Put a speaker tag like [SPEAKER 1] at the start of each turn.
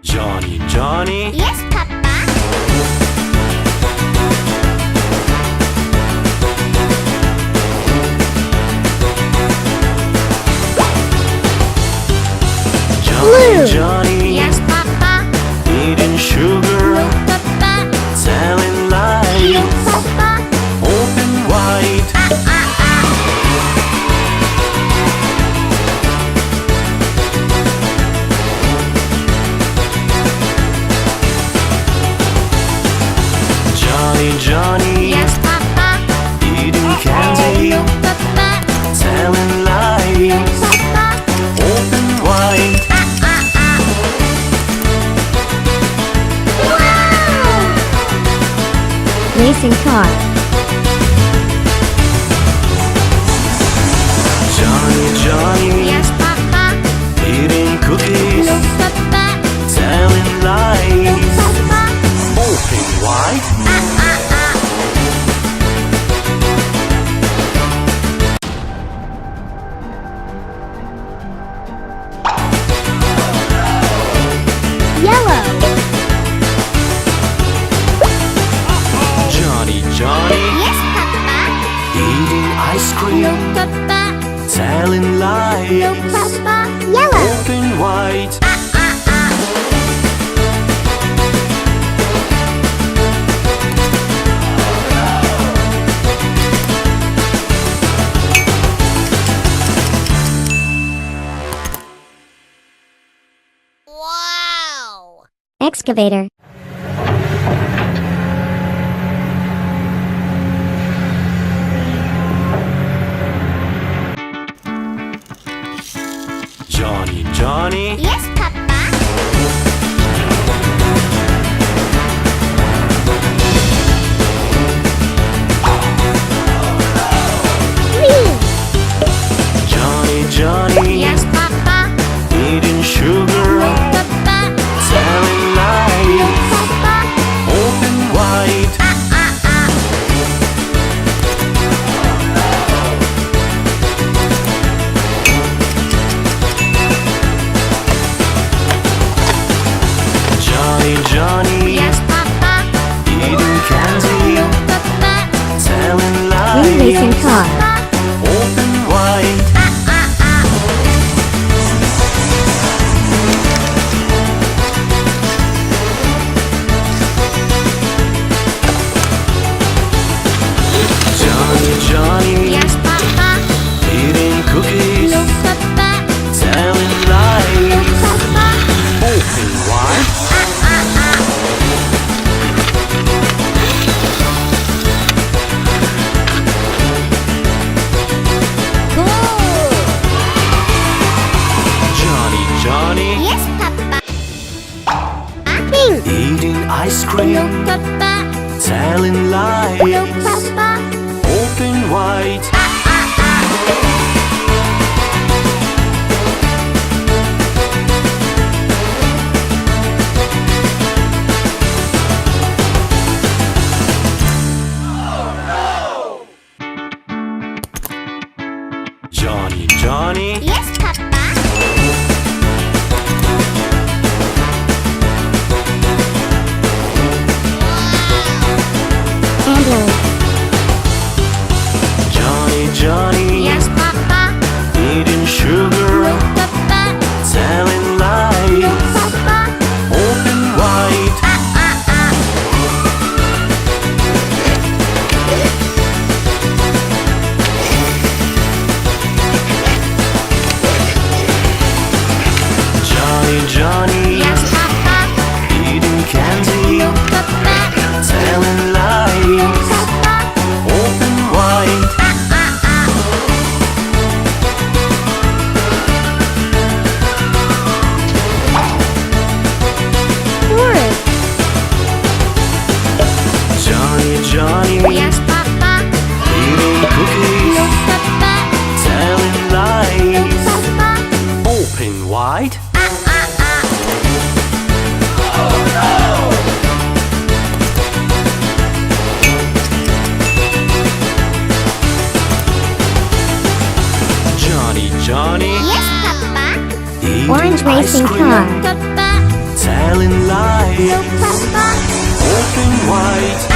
[SPEAKER 1] Johny Johny.
[SPEAKER 2] Yes, Papa.
[SPEAKER 1] Johny Johny.
[SPEAKER 2] Yes, Papa.
[SPEAKER 1] Eating sugar,
[SPEAKER 2] No, Papa.
[SPEAKER 1] telling
[SPEAKER 2] No,
[SPEAKER 1] lies,
[SPEAKER 2] Papa.
[SPEAKER 1] open wide. Johny Johny.
[SPEAKER 2] Yes, Papa.
[SPEAKER 1] Eating candy,
[SPEAKER 2] No, Papa.
[SPEAKER 1] telling
[SPEAKER 2] No,
[SPEAKER 1] lies,
[SPEAKER 2] Papa.
[SPEAKER 1] open wide.
[SPEAKER 2] Wow!
[SPEAKER 3] Racing car.
[SPEAKER 1] Johny Johny.
[SPEAKER 2] Yes, Papa.
[SPEAKER 1] Eating cookies,
[SPEAKER 2] No, Papa.
[SPEAKER 1] telling
[SPEAKER 2] No,
[SPEAKER 1] lies,
[SPEAKER 2] Papa.
[SPEAKER 1] open wide.
[SPEAKER 3] Yellow.
[SPEAKER 1] Johny Johny.
[SPEAKER 2] Yes, Papa.
[SPEAKER 1] Eating ice
[SPEAKER 2] No,
[SPEAKER 1] cream,
[SPEAKER 2] Papa.
[SPEAKER 1] telling
[SPEAKER 2] No,
[SPEAKER 1] lies,
[SPEAKER 2] Papa.
[SPEAKER 3] Yellow.
[SPEAKER 1] open wide.
[SPEAKER 2] Wow!
[SPEAKER 3] Excavator.
[SPEAKER 1] Johny Johny.
[SPEAKER 2] Yes, Papa.
[SPEAKER 3] Green.
[SPEAKER 1] Johny Johny.
[SPEAKER 2] Yes, Papa.
[SPEAKER 1] Eating sugar,
[SPEAKER 2] Papa.
[SPEAKER 1] telling lies,
[SPEAKER 2] Papa.
[SPEAKER 1] open wide. Johny Johny.
[SPEAKER 2] Yes, Papa.
[SPEAKER 1] Eating candy,
[SPEAKER 2] Papa.
[SPEAKER 1] telling
[SPEAKER 3] Green racing
[SPEAKER 1] lies,
[SPEAKER 3] car.
[SPEAKER 1] open wide. Johny Johny.
[SPEAKER 2] Yes, Papa.
[SPEAKER 1] Eating cookies,
[SPEAKER 2] No, Papa.
[SPEAKER 1] telling
[SPEAKER 2] No,
[SPEAKER 1] lies,
[SPEAKER 2] Papa.
[SPEAKER 1] open wide.
[SPEAKER 2] Cool.
[SPEAKER 1] Johny Johny.
[SPEAKER 2] Yes, Papa. Pink.
[SPEAKER 1] Eating ice
[SPEAKER 2] No,
[SPEAKER 1] cream,
[SPEAKER 2] Papa.
[SPEAKER 1] telling
[SPEAKER 2] No,
[SPEAKER 1] lies,
[SPEAKER 2] Papa.
[SPEAKER 1] open wide. Johny Johny.
[SPEAKER 2] Yes, Papa.
[SPEAKER 3] Ambulance.
[SPEAKER 1] Johny Johny.
[SPEAKER 2] Yes, Papa.
[SPEAKER 1] Eating sugar,
[SPEAKER 2] Papa.
[SPEAKER 1] telling lies,
[SPEAKER 2] Papa.
[SPEAKER 1] open wide. Johny Johny.
[SPEAKER 2] Yes, Papa.
[SPEAKER 1] Eating candy,
[SPEAKER 2] Papa.
[SPEAKER 1] telling lies,
[SPEAKER 2] Papa.
[SPEAKER 1] open wide.
[SPEAKER 3] Forest.
[SPEAKER 1] Johny Johny.
[SPEAKER 2] Yes, Papa.
[SPEAKER 1] Eating cookies,
[SPEAKER 2] Papa.
[SPEAKER 1] telling lies,
[SPEAKER 2] Papa.
[SPEAKER 1] open wide. Johny Johny.
[SPEAKER 2] Yes, Papa.
[SPEAKER 1] Eating
[SPEAKER 3] Orange
[SPEAKER 1] ice
[SPEAKER 3] racing
[SPEAKER 1] cream,
[SPEAKER 3] car.
[SPEAKER 2] Papa.
[SPEAKER 1] telling lies.
[SPEAKER 2] Quack,
[SPEAKER 1] Open wide.